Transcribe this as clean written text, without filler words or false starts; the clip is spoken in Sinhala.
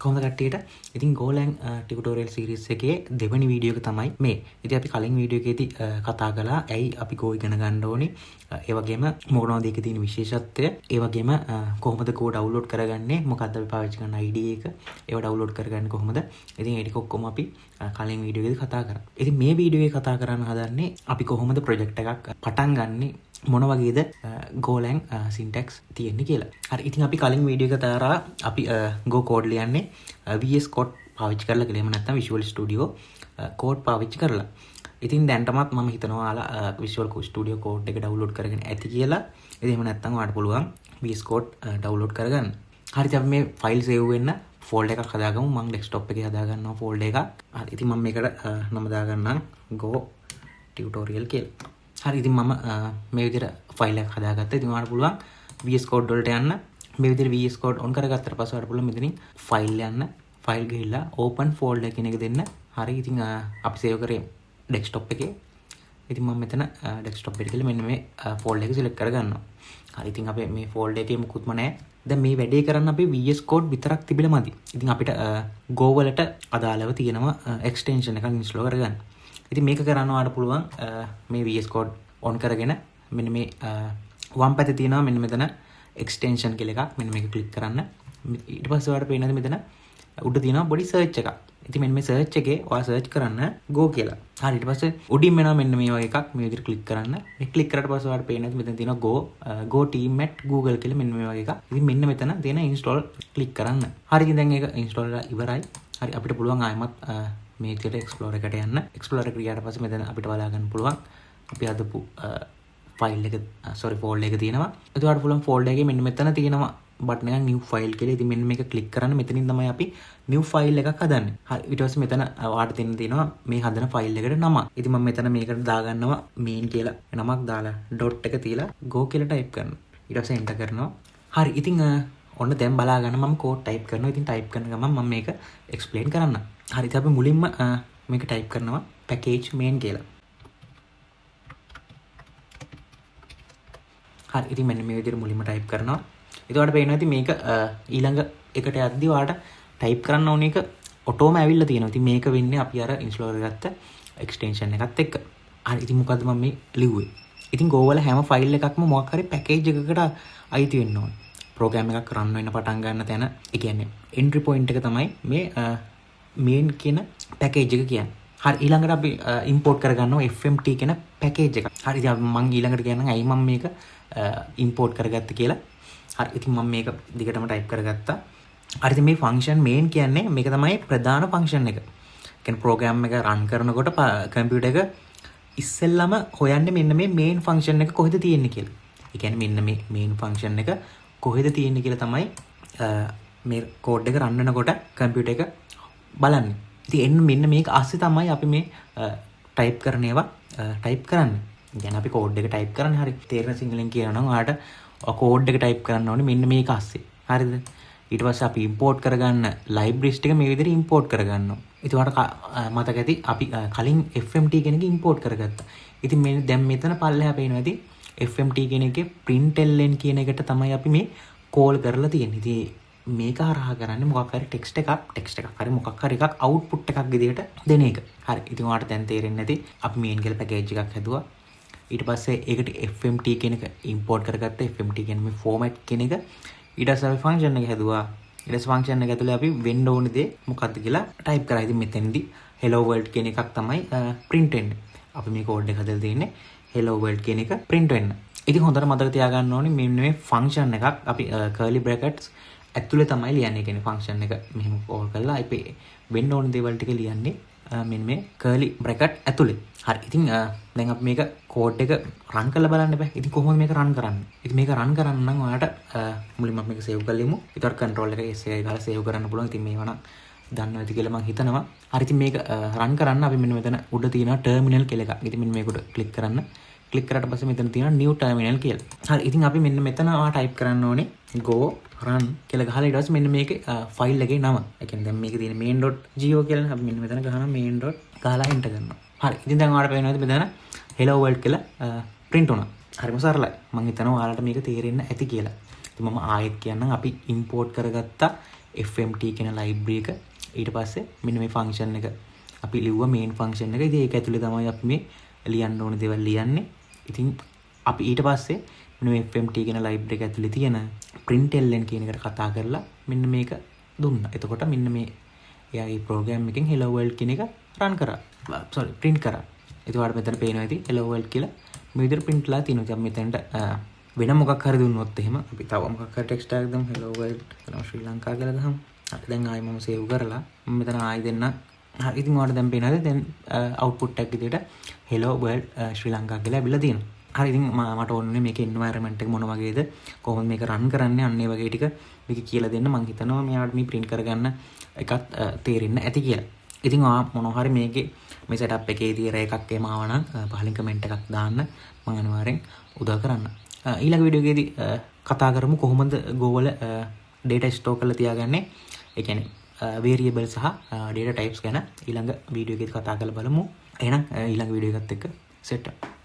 කොහොමද කට්ටියට? ඉතින් Golang tutorial series එකේ දෙවෙනි වීඩියෝ එක තමයි මේ. ඉතින් අපි කලින් වීඩියෝ එකේදී කතා කළා ඇයි අපි Go ඉගෙන ගන්න ඕනේ. ඒ වගේම මොනවද ඒකේ තියෙන විශේෂත්වය. ඒ වගේම කොහොමද Go download කරගන්නේ? මොකද්ද අපි පාවිච්චි කරන IDE එක? ඒව download කරගන්නේ කොහොමද? ඉතින් ඒ ටික ඔක්කොම අපි කලින් වීඩියෝ එකේදී කතා කරා. ඉතින් මේ වීඩියෝ එකේ කතා කරන්න හදන්නේ අපි කොහොමද project එකක් පටන් ගන්නේ මොන වගේද Golang syntax තියෙන්නේ කියලා. හරි ඉතින් අපි කලින් වීඩියෝ එක තරහා අපි Go code ලියන්නේ VS Code පාවිච්චි කරලා කියලා. එහෙම නැත්නම් Visual Studio Code පාවිච්චි කරලා. ඉතින් දැන්ටමත් මම හිතනවා ඔයාලා Visual Studio Code එක download කරගෙන ඇති කියලා. ඉතින් එහෙම නැත්නම් ඔයාලට පුළුවන් VS Code download කරගන්න. හරි අපි මේ file save වෙන්න folder එකක් හදාගමු. මම desktop එකේ හදා ගන්නවා folder එකක්. හරි ඉතින් මම මේකට නම දාගන්නම් Go tutorial කියලා. හරි ඉතින් මම මේ විදිහට ෆයිල් එකක් හදාගත්තා. ඉතින් ඔයාලට පුළුවන් VS Code වලට යන්න. මේ විදිහට VS Code on කරගත්තට පස්සේ ඔයාලට පුළුවන් මෙතනින් ෆයිල් යන්න. ෆයිල් ගිහිල්ලා open folder කියන එක දෙන්න. හරි ඉතින් අපි සේව් කරේ desktop එකේ. ඉතින් මම මෙතන desktop එකට ගිහලා මෙන්න මේ folder එක select කරගන්නවා. හරි ඉතින් අපේ මේ folder එකේ මුකුත්ම නැහැ. දැන් මේ වැඩේ කරන්න අපි VS Code විතරක් තිබිලා මදි. ඉතින් අපිට Go වලට අදාළව තියෙනවා extension එකක් install කරගන්න. ඉතින් මේක කරන්න ඔයාලට පුළුවන් මේ VS Code on කරගෙන මෙන්න මේ වම් පැත්තේ තියෙනවා මෙන්න මෙතන extension කියලා එකක්. මෙන්න මේක click කරන්න. ඊට පස්සේ ඔයාලට පේනද මෙතන උඩ තියෙනවා body search එකක්. ඉතින් මෙන්න මේ search එකේ ඔයා search කරන්න Go කියලා. හරි ඊට පස්සේ උඩින් එනවා මෙන්න මේ වගේ එකක්. මේ විදිහට click කරන්න. මේ click කරාට පස්සේ ඔයාලට පේනද මෙතන තියෙනවා Go team at Google කියලා මෙන්න මේ වගේ එකක්. ඉතින් මෙන්න මෙතන තියෙන install click කරන්න. හරි ඉතින් දැන් ඒක install වෙලා ඉවරයි. හරි අපිට පුළුවන් ආයෙමත් මේ විදිහට Explorer එකට යන්න. Explorer එකට ගියාට පස්සේ මෙතන අපිට බලා ගන්න පුළුවන් අපි හදපු ෆයිල් එක folder එක තියෙනවා. එතකොට පුළුවන් folder එකේ මෙන්න මෙතන තියෙනවා බටන් එකක් new file කියලා. ඉතින් මෙන්න මේක click කරන්න. මෙතනින් තමයි අපි new file එකක් හදන්නේ. හරි ඊට පස්සේ මෙතන ඔයාලට තියෙනවා මේ හදන file එකට නම. ඉතින් මම මෙතන මේකට දාගන්නවා main කියලා නමක් දාලා dot එක තියලා go කියලා type කරනවා. ඊට පස්සේ enter කරනවා. හරි ඉතින් ඔන්න දැන් බලා ගන්න මම code type කරනවා. ඉතින් type කරන ගමන් මම මේක explain කරන්න. හරි ඉතින් අපි මුලින්ම මේක type කරනවා package main කියලා. හරි ඉතින් මෙන්න මේ විදිහට මුලින්ම type කරනවා. එතකොට පේනවා ඉතින් මේක ඊළඟ එකට යද්දි ඔයාලට type කරන්න ඕන එක ඔටෝම ඇවිල්ලා තියෙනවා. ඉතින් මේක වෙන්නේ අපි අර install කරගත්ත extension එකත් එක්ක. හරි ඉතින් මොකද්ද මම මේ ලිව්වේ? ඉතින් Go වල හැම ෆයිල් එකක්ම මොකක් හරි package එකකට අයිති වෙන්න ඕනේ. program එකක් run වෙන්න පටන් ගන්න තැන ඒ කියන්නේ entry point එක තමයි මේ main කියන package එක කියන්නේ. හරි ඊළඟට අපි import කරගන්නවා FMT කියන package එක. හරි ඉතින් මම ඊළඟට කියන්නම් ඇයි මම මේක import කරගත්තේ කියලා. හරි ඉතින් මම මේක දිගටම type කරගත්තා. හරි ඉතින් මේ function main කියන්නේ මේක තමයි ප්‍රධාන function එක. කියන්නේ program එක run කරනකොට computer එක ඉස්සෙල්ලම හොයන්නේ මෙන්න මේ main function එක කොහෙද තියෙන්නේ කියලා. ඒ කියන්නේ මෙන්න මේ main function එක කොහෙද තියෙන්නේ කියලා තමයි මේ code එක run වෙනකොට computer එක බලන්නේ. ඉතින් මෙන්න මේක ASCII තමයි අපි මේ type කරන ඒවා type කරන්නේ. يعني අපි code එක type කරන්නේ හරි තේරෙන සිංහලෙන් කියනවා නම් ඔයාලට code එක type කරන්න ඕනේ මෙන්න මේක ASCII. හරිද? ඊට පස්සේ අපි import කරගන්න libraries ටික මේ විදිහට import කරගන්නවා. ඉතින් ඔයාලට මතක ඇති අපි කලින් FMT කියන එක import කරගත්තා. ඉතින් මේ දැන් මෙතන පල්ලෙහා පේනවා ඇති FMT කියන එකේ println කියන එකට තමයි අපි මේ call කරලා තියෙන්නේ. ඉතින් මේක හරහා කරන්නේ මොකක් හරි text එකක් හරි මොකක් හරි එකක් output එකක් විදිහට දෙන එක. හරි. ඉතින් ඔයාලට දැන් තේරෙන්නේ නැති අපි main කියලා package එකක් හැදුවා. ඊට පස්සේ ඒකට FMT කියන එක import කරගත්තා. FMT කියන්නේ මේ format කියන එක. ඊට පස්සේ අපි function එක හැදුවා. ඊට පස්සේ function එක ඇතුලේ අපි වෙන්න ඕන දේ මොකක්ද කියලා type කරා. ඉතින් මෙතෙන්දී hello world කියන එකක් තමයි print වෙන්නේ. අපි මේ code එක හදලා තියෙන්නේ hello world කියන එක print වෙන්න. ඉතින් හොඳට මතක තියාගන්න ඕනේ මෙන්න මේ function එකක් අපි curly brackets ඇතුලේ තමයි ලියන්නේ. කියන්නේ function එක මෙහෙම call කරලා අපි වෙන්න ඕන දේවල් ටික ලියන්නේ මෙන්න මේ curly bracket ඇතුලේ. හරි. ඉතින් දැන් අපි මේක code එක run කරලා බලන්න බෑ. ඉතින් කොහොමද මේක run කරන්නේ? ඉතින් මේක run කරන්න නම් ඔයාලට මුලින්ම අපි මේක save කරලිමු. ඊට control එක S එකයි ගාලා save කරන්න පුළුවන්. ඉතින් මේවා නම් දන්නවා ඇති කියලා මම හිතනවා. හරි. ඉතින් මේක run කරන්න අපි මෙන්න මෙතන උඩ තියෙනවා terminal කියලා එකක්. ඉතින් මෙන්න මේක උඩ click කරන්න. click කරාට පස්සේ මෙතන තියෙනවා new terminal කියලා. හරි. ඉතින් අපි මෙන්න මෙතන type කරන්න ඕනේ go run කියලා ගහලා ඊට පස්සේ මෙන්න මේකේ ෆයිල් එකේ නම. ඒ කියන්නේ දැන් මේකේ තියෙන main.go කියලා අපි මෙන්න මෙතන ගහනවා main. ගහලා enter කරනවා. හරි. ඉතින් දැන් ඔයාලට පේනවාද මෙතන hello world කියලා print වුණා. හරිම සරලයි. මම හිතනවා ඔයාලට මේක තේරෙන්න ඇති කියලා. ඉතින් මම ආයෙත් කියන්නම් අපි import කරගත්ත FMT කියන ලයිබ්‍රරි එක. ඊට පස්සේ මෙන්න මේ ෆන්ක්ෂන් එක අපි ලිව්වා මේන් ෆන්ක්ෂන් එක. ඉතින් ඒක ඇතුලේ තමයි අපි මේ ලියන්න ඕන දේවල් ලියන්නේ. ඉතින් අපි ඊට පස්සේ මෙන්න මේ FMT කියන ලයිබ්‍රරි එක ඇතුලේ තියෙන println කියන එකට කතා කරලා මෙන්න මේක දුන්නා. එතකොට මෙන්න මේ එයාගේ ප්‍රෝග්‍රෑම් එකෙන් hello world කියන එක run කරා. print කරා. එතකොට මෙතන පේනවා ඉතින් hello world කියලා මේ විදිහට print ලා තියෙනවා. ඉතින් මෙතනට වෙන මොකක් හරි දුන්නොත් එහෙම අපි තව මොකක් හරි ටෙක්ස්ට් එකක් දාමු hello world කියලා ශ්‍රී ලංකා කියලා දාමු. හරි දැන් ආයෙ මම සේව් කරලා මම මෙතන ආයෙ දෙන්න. හරි ඉතින් ඔයාලට දැන් පේනවාද දැන් output එකක් විදිහට hello world ශ්‍රී ලංකා කියලා ඇවිල්ලා තියෙනවා. හරි ඉතින් මට ඕනේ මේක environment එක මොන වගේද කොහොමද මේක run කරන්නේ අන්න ඒ වගේ ටික මේක කියලා දෙන්න. මම හිතනවා මෙයාට මේ print කරගන්න එකක් තේරෙන්න ඇති කියලා. ඉතින් ඔයා මොනවා හරි මේකේ මේ setup එකේ තියෙන එකක් එම ආවනම් පහලින් comment එකක් දාන්න මම අනිවාර්යෙන් උදව් කරන්න. ඊළඟ වීඩියෝ එකේදී කතා කරමු කොහොමද Go වල data store කරලා තියාගන්නේ. ඒ කියන්නේ variable සහ data types ගැන ඊළඟ වීඩියෝ එකේදී කතා කරලා බලමු. එහෙනම් ඊළඟ වීඩියෝ එකත් එක්ක set up